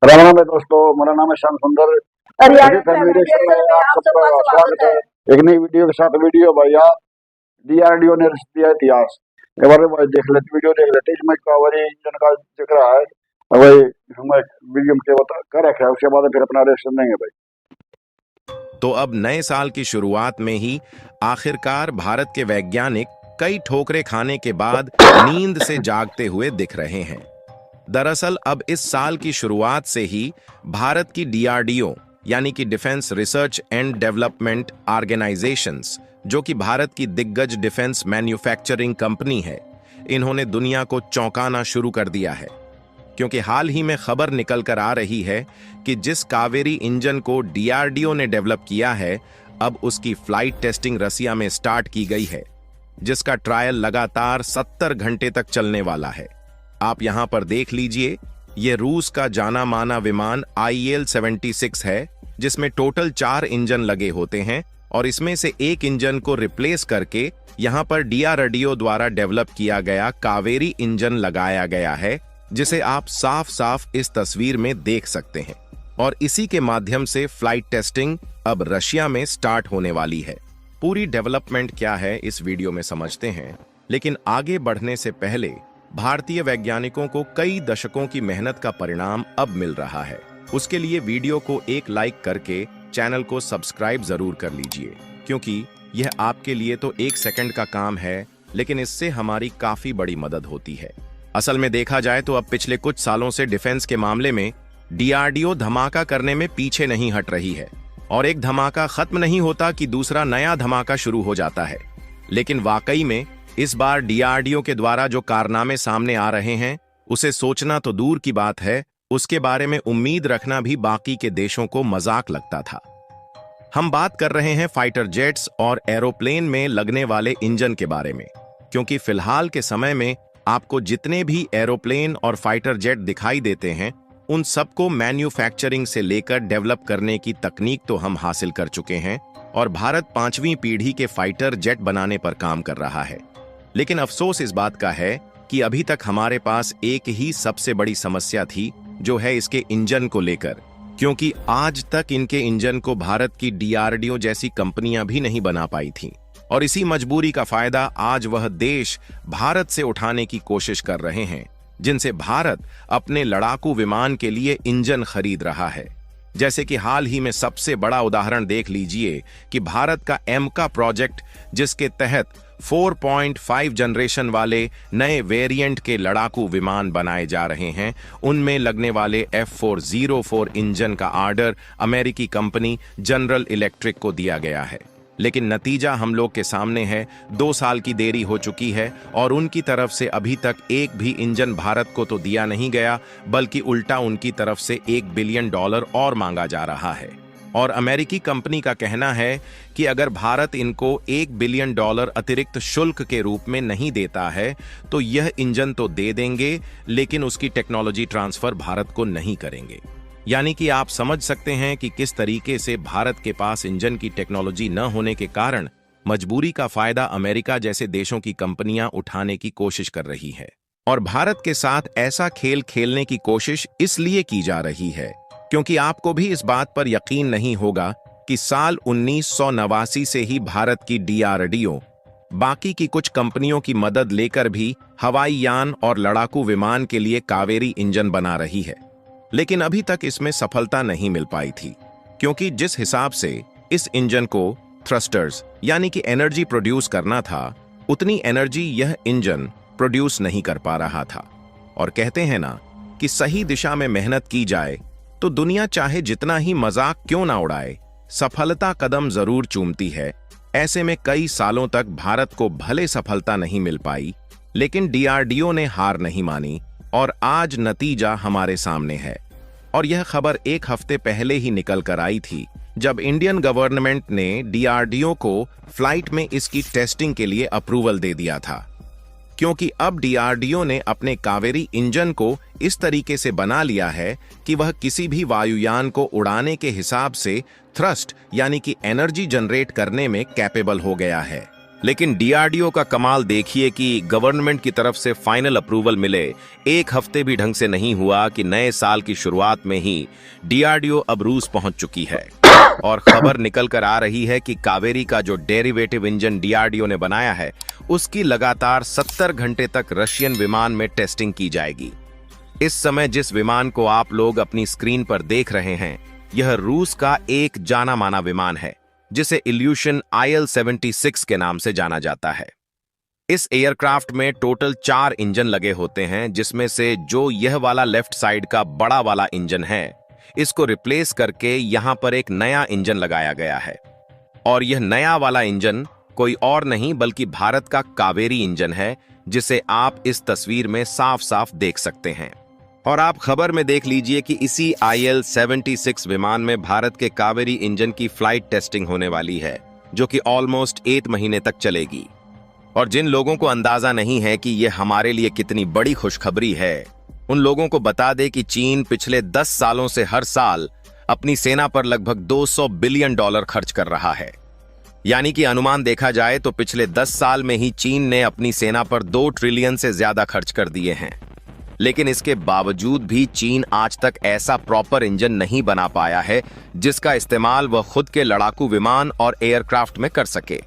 राम राम है दोस्तों, मेरा नाम है श्याम सुंदर। Haryana edit family administration video में में आप आप सबका सबका स्वागत स्वागत है। है। एक नई वीडियो के साथ वीडियो भैया डीआरडीओ ने रच दिया इतिहास। एक बार भाई देख लेते, वीडियो देख लेते, इसमें कावेरी इंजन का दिख रहा है। अब भाई हमें वीडियो में क्या बता कर रखा है, उसके बाद फिर अपना रिएक्शन देंगे भाई। तो अब नए साल की शुरुआत में ही आखिरकार भारत के वैज्ञानिक कई ठोकरें खाने के बाद नींद से जागते हुए दिख रहे हैं। दरअसल अब इस साल की शुरुआत से ही भारत की डीआरडीओ यानी कि defence research and development organisations, जो कि भारत की दिग्गज डिफेंस मैन्युफैक्चरिंग कंपनी है, इन्होंने दुनिया को चौंकाना शुरू कर दिया है। क्योंकि हाल ही में खबर निकल कर आ रही है कि जिस कावेरी इंजन को डीआरडीओ ने डेवलप किया है, अब उसकी फ्लाइट टेस्टिंग रसिया में स्टार्ट की गई है, जिसका ट्रायल लगातार 70 घंटे तक चलने वाला है। आप यहां पर देख लीजिए, यह रूस का जाना माना विमान IL-76 है, जिसमें टोटल 4 इंजन लगे होते हैं और इसमें से एक इंजन को रिप्लेस करके यहां पर डीआरडीओ द्वारा डेवलप किया गया कावेरी इंजन लगाया गया है, जिसे आप साफ साफ इस तस्वीर में देख सकते हैं। और इसी के माध्यम से फ्लाइट टेस्टिंग अब रशिया में स्टार्ट होने वाली है। पूरी डेवलपमेंट क्या है इस वीडियो में समझते हैं, लेकिन आगे बढ़ने से पहले भारतीय वैज्ञानिकों को कई दशकों की मेहनत का परिणाम अब मिल रहा है। उसके लिए वीडियो को एक लाइक करके चैनल को सब्सक्राइब जरूर कर लीजिए, क्योंकि यह आपके लिए तो 1 सेकंड का काम है, लेकिन इससे हमारी काफी बड़ी मदद होती है। असल में देखा जाए तो अब पिछले कुछ सालों से डिफेंस के मामले में डीआरडीओ धमाका करने में पीछे नहीं हट रही है, और एक धमाका खत्म नहीं होता कि दूसरा नया धमाका शुरू हो जाता है। लेकिन वाकई में इस बार डीआरडीओ के द्वारा जो कारनामे सामने आ रहे हैं, उसे सोचना तो दूर की बात है, उसके बारे में उम्मीद रखना भी बाकी के देशों को मजाक लगता था। हम बात कर रहे हैं फाइटर जेट्स और एरोप्लेन में लगने वाले इंजन के बारे में, क्योंकि फिलहाल के समय में आपको जितने भी एरोप्लेन और फाइटर जेट दिखाई देते हैं, उन सबको मैन्युफैक्चरिंग से लेकर डेवलप करने की तकनीक तो हम हासिल कर चुके हैं, और भारत 5वीं पीढ़ी के फाइटर जेट बनाने पर काम कर रहा है। लेकिन अफसोस इस बात का है कि अभी तक हमारे पास एक ही सबसे बड़ी समस्या थी, जो है इसके इंजन को लेकर, क्योंकि आज तक इनके इंजन को भारत की डीआरडीओ जैसी कंपनियां भी नहीं बना पाई थीं। और इसी मजबूरी का फायदा आज वह देश भारत से उठाने की कोशिश कर रहे हैं, जिनसे भारत अपने लड़ाकू विमान के लिए इंजन खरीद रहा है। जैसे कि हाल ही में सबसे बड़ा उदाहरण देख लीजिए कि भारत का एमका प्रोजेक्ट, जिसके तहत 4.5 जनरेशन वाले नए वेरिएंट के लड़ाकू विमान बनाए जा रहे हैं, उनमें लगने वाले F404 इंजन का ऑर्डर अमेरिकी कंपनी जनरल इलेक्ट्रिक को दिया गया है। लेकिन नतीजा हम लोग के सामने है, 2 साल की देरी हो चुकी है और उनकी तरफ से अभी तक एक भी इंजन भारत को तो दिया नहीं गया, बल्कि उल्टा उनकी तरफ से $1 बिलियन और मांगा जा रहा है। और अमेरिकी कंपनी का कहना है कि अगर भारत इनको $1 बिलियन अतिरिक्त शुल्क के रूप में नहीं देता है, तो यह इंजन तो दे देंगे, लेकिन उसकी टेक्नोलॉजी ट्रांसफर भारत को नहीं करेंगे। यानी कि आप समझ सकते हैं कि किस तरीके से भारत के पास इंजन की टेक्नोलॉजी न होने के कारण मजबूरी का फायदा अमेरिका जैसे देशों की कंपनियां उठाने की कोशिश कर रही है। और भारत के साथ ऐसा खेल खेलने की कोशिश इसलिए की जा रही है क्योंकि आपको भी इस बात पर यकीन नहीं होगा कि साल 1989 से ही भारत की डीआरडीओ बाकी की कुछ कंपनियों की मदद लेकर भी हवाई यान और लड़ाकू विमान के लिए कावेरी इंजन बना रही है। लेकिन अभी तक इसमें सफलता नहीं मिल पाई थी, क्योंकि जिस हिसाब से इस इंजन को थ्रस्टर्स यानी कि एनर्जी प्रोड्यूस करना था, उतनी एनर्जी यह इंजन प्रोड्यूस नहीं कर पा रहा था। और कहते हैं ना कि सही दिशा में मेहनत की जाए तो दुनिया चाहे जितना ही मजाक क्यों ना उड़ाए, सफलता कदम जरूर चूमती है। ऐसे में कई सालों तक भारत को भले सफलता नहीं मिल पाई, लेकिन डीआरडीओ ने हार नहीं मानी और आज नतीजा हमारे सामने है। और यह खबर 1 हफ्ते पहले ही निकल कर आई थी, जब इंडियन गवर्नमेंट ने डीआरडीओ को फ्लाइट में इसकी टेस्टिंग के लिए अप्रूवल दे दिया था। क्योंकि अब डीआरडीओ ने अपने कावेरी इंजन को इस तरीके से बना लिया है कि वह किसी भी वायुयान को उड़ाने के हिसाब से थ्रस्ट यानी कि एनर्जी जनरेट करने में कैपेबल हो गया है। लेकिन डीआरडीओ का कमाल देखिए कि गवर्नमेंट की तरफ से फाइनल अप्रूवल मिले 1 हफ्ते भी ढंग से नहीं हुआ कि नए साल की शुरुआत में ही डीआरडीओ अब रूस पहुंच चुकी है और खबर निकल कर आ रही है कि कावेरी का जो डेरिवेटिव इंजन डीआरडीओ ने बनाया है उसकी लगातार 70 घंटे तक रशियन विमान में टेस्टिंग की जाएगी। इस समय जिस विमान को आप लोग अपनी स्क्रीन पर देख रहे हैं यह रूस का एक जाना माना विमान है जिसे इल्यूशन IL-76 के नाम से जाना जाता है। इस एयरक्राफ्ट में टोटल 4 इंजन लगे होते हैं जिसमें से जो यह वाला लेफ्ट साइड का बड़ा वाला इंजन है इसको रिप्लेस करके यहां पर एक नया इंजन लगाया गया है और यह नया वाला इंजन कोई और नहीं बल्कि भारत का कावेरी इंजन है जिसे आप इस तस्वीर में साफ साफ देख सकते हैं। और आप खबर में देख लीजिए कि इसी IL-76 विमान में भारत के कावेरी इंजन की फ्लाइट टेस्टिंग होने वाली है जो कि ऑलमोस्ट 8 महीने तक चलेगी। और जिन लोगों को अंदाजा नहीं है कि यह हमारे लिए कितनी बड़ी खुशखबरी है उन लोगों को बता दे कि चीन पिछले 10 सालों से हर साल अपनी सेना पर लगभग $200 बिलियन खर्च कर रहा है। यानी कि अनुमान देखा जाए तो पिछले 10 साल में ही चीन ने अपनी सेना पर 2 ट्रिलियन से ज्यादा खर्च कर दिए हैं। लेकिन इसके बावजूद भी चीन आज तक ऐसा प्रॉपर इंजन नहीं बना पाया है जिसका इस्तेमाल वह खुद के लड़ाकू विमान और एयरक्राफ्ट में कर सके,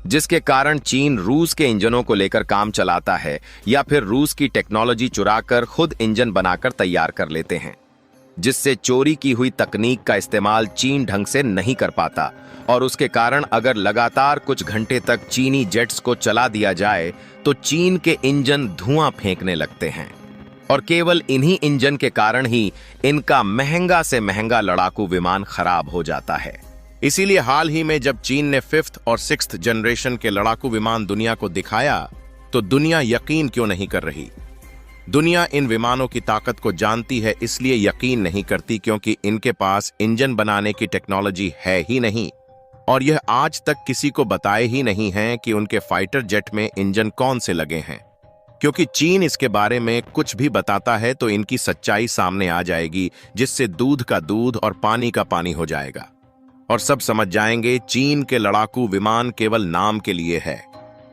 जिसके कारण चीन रूस के इंजनों को लेकर काम चलाता है या फिर रूस की टेक्नोलॉजी चुराकर खुद इंजन बनाकर तैयार कर लेते हैं, जिससे चोरी की हुई तकनीक का इस्तेमाल चीन ढंग से नहीं कर पाता और उसके कारण अगर लगातार कुछ घंटे तक चीनी जेट्स को चला दिया जाए तो चीन के इंजन धुआं फेंकने लगते हैं और केवल इन्हीं इंजन के कारण ही इनका महंगा से महंगा लड़ाकू विमान खराब हो जाता है। इसीलिए हाल ही में जब चीन ने 5th और 6th जनरेशन के लड़ाकू विमान दुनिया को दिखाया तो दुनिया यकीन क्यों नहीं कर रही। दुनिया इन विमानों की ताकत को जानती है इसलिए यकीन नहीं करती क्योंकि इनके पास इंजन बनाने की टेक्नोलॉजी है ही नहीं और यह आज तक किसी को बताए ही नहीं है कि उनके फाइटर जेट में इंजन कौन से लगे हैं, क्योंकि चीन इसके बारे में कुछ भी बताता है तो इनकी सच्चाई सामने आ जाएगी जिससे दूध का दूध और पानी का पानी हो जाएगा और सब समझ जाएंगे चीन के लड़ाकू विमान केवल नाम के लिए है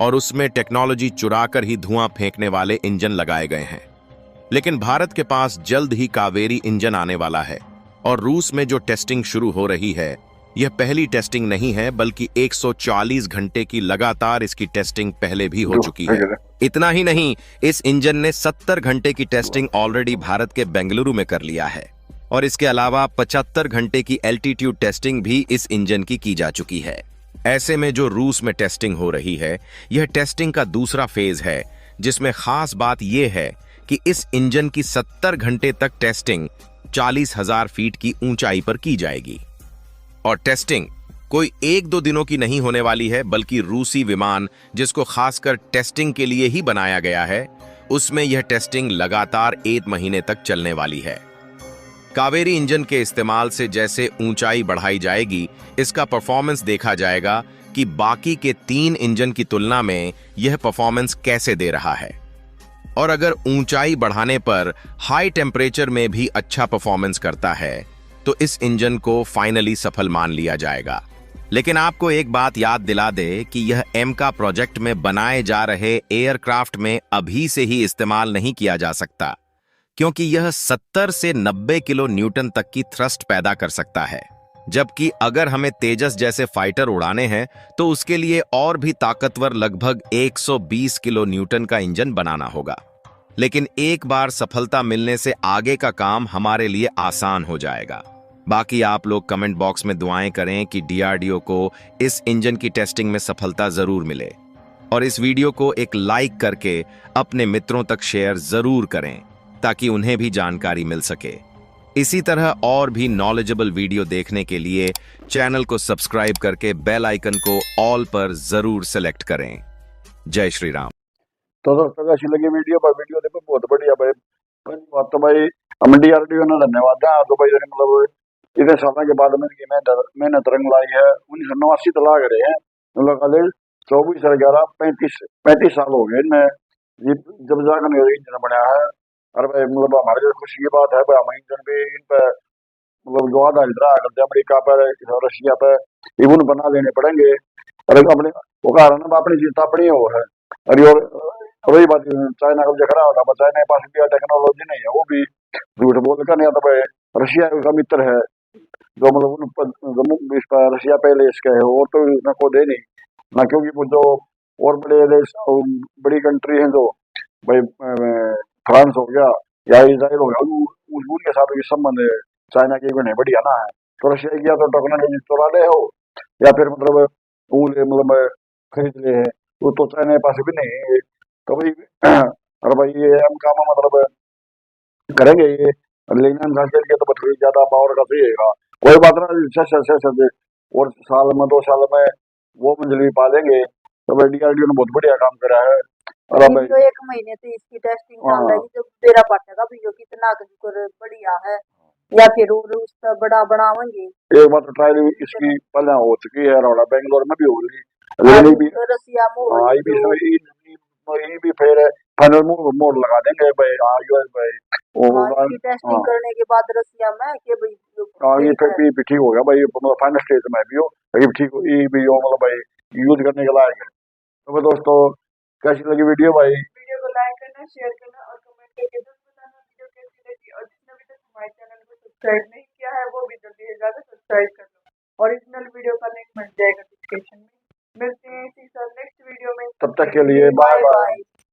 और उसमें टेक्नोलॉजी चुराकर ही धुआं फेंकने वाले इंजन लगाए गए हैं। लेकिन भारत के पास जल्द ही कावेरी इंजन आने वाला है और रूस में जो टेस्टिंग शुरू हो रही है यह पहली टेस्टिंग नहीं है बल्कि 140 घंटे की लगातार इसकी टेस्टिंग पहले भी हो चुकी है। इतना ही नहीं, इस इंजन ने 70 घंटे की टेस्टिंग ऑलरेडी भारत के बेंगलुरु में कर लिया है और इसके अलावा 75 घंटे की एल्टीट्यूड टेस्टिंग भी इस इंजन की जा चुकी है। ऐसे में जो रूस में टेस्टिंग हो रही है यह टेस्टिंग का दूसरा फेज है जिसमें खास बात यह है कि इस इंजन की 70 घंटे तक टेस्टिंग 40,000 फीट की ऊंचाई पर की जाएगी और टेस्टिंग कोई 1-2 दिनों की नहीं होने वाली है बल्कि रूसी विमान जिसको खासकर टेस्टिंग के लिए ही बनाया गया है उसमें यह टेस्टिंग लगातार 1 महीने तक चलने वाली है। कावेरी इंजन के इस्तेमाल से जैसे ऊंचाई बढ़ाई जाएगी इसका परफॉर्मेंस देखा जाएगा कि बाकी के 3 इंजन की तुलना में यह परफॉर्मेंस कैसे दे रहा है और अगर ऊंचाई बढ़ाने पर हाई टेम्परेचर में भी अच्छा परफॉर्मेंस करता है तो इस इंजन को फाइनली सफल मान लिया जाएगा। लेकिन आपको एक बात याद दिला दे कि यह एमका प्रोजेक्ट में बनाए जा रहे एयरक्राफ्ट में अभी से ही इस्तेमाल नहीं किया जा सकता क्योंकि यह 70 से 90 किलो न्यूटन तक की थ्रस्ट पैदा कर सकता है, जबकि अगर हमें तेजस जैसे फाइटर उड़ाने हैं तो उसके लिए और भी ताकतवर लगभग 120 किलो न्यूटन का इंजन बनाना होगा। लेकिन एक बार सफलता मिलने से आगे का काम हमारे लिए आसान हो जाएगा। बाकी आप लोग कमेंट बॉक्स में दुआएं करें कि डीआरडीओ को इस इंजन की टेस्टिंग में सफलता जरूर मिले और इस वीडियो को एक लाइक करके अपने मित्रों तक शेयर जरूर करें ताकि उन्हें भी जानकारी मिल सके। इसी तरह और भी नॉलेजेबल वीडियो देखने के लिए चैनल को सब्सक्राइब करके बेल आइकन को ऑल पर जरूर सेलेक्ट करें। जय श्री राम। तो दोस्तों कैसी लगी वीडियो देखो बहुत बढ़िया भाई। पहली बात तो भाई हम डीआरडीओ ने धन्यवाद है तो भाई मतलब इतने सालों के बाद मेहनत रंग लाई है। 1989 तो लाग रहे हैं मतलब 24/11/35 साल हो गए इनमें जब जाकर इंजन बनाया है। और भाई मतलब हमारे लिए खुशी की बात है भाई हम इंजन भी इन पे मतलब जो आधारित रहा करते अमेरिका पर रशिया पर इवन बना लेने पड़ेंगे और अपने वो कारण अब अपनी जीत अपनी हो है। और वही बात चाइना का जखरा होता है, चाइना के पास भी टेक्नोलॉजी नहीं है, वो भी झूठ बोल कर नहीं आता भाई। रशिया का मित्र है, जो मतलब इसका रशिया पहले इसका है, और तो उसने को दे नहीं ना, क्योंकि वो जो और बड़े देश बड़ी कंट्री हैं जो भाई फ्रांस हो गया या इसराइल हो गया, उनके साथ भी संबंध चाइना के भी नहीं बढ़िया ना है। तो रशिया की या तो टेक्नोलॉजी चुरा ले हो, या फिर मतलब वो मतलब खरीद ले है, वो तो चाइना के पास भी नहीं है। तो भाई और भाई ये हम काम मतलब करेंगे ये, लेकिन हम घर के तो थोड़ी ज्यादा पावर का चाहिएगा। कोई बात ना, और साल में 2 साल में वो मंजिल भी पा लेंगे। तो भाई डीआरडीओ ने बहुत बढ़िया काम करा है। और अब अभी जो 1 महीने से इसकी टेस्टिंग चल हाँ, रही है, जो तेरा पाटेगा भी जो कितना कर बढ़िया है, या फिर और उसका बड़ा बनावेंगे। एक बार तो ट्रायल इसकी पहले हो चुकी है, रौला बेंगलोर में भी होगी, लेकिन आज ये भी तो रसिया में हो हाँ, रही ये भी जो। ये भी फिर फाइनल मोड लगा देंगे भाई, यूएस भाई वो हाँ, होगा। इसकी टेस्टिंग हाँ करने के बाद रसिया में कि भाई जो हाँ, ये सही फिर है। भी ठीक हो गया भाई, मतलब फाइनल स्टेज में भी हो, ये भी ठीक ये भी हो, मतलब भाई यूज करने के लायक है। तो भाई दोस्तों, कैसी लगी वीडियो भाई? वीडियो को लाइक करना, शेयर करना और कमेंट करके जरूर बताना वीडियो कैसी लगी। और जिसने अभी तक हमारे चैनल को सब्सक्राइब नहीं किया है वो भी जल्दी से जाकर सब्सक्राइब कर लो। ओरिजिनल वीडियो का लिंक मिल जाएगा डिस्क्रिप्शन में। मिलते हैं इसी साथ नेक्स्ट वीडियो में, तब तक के लिए बाय बाय बाय। बाय।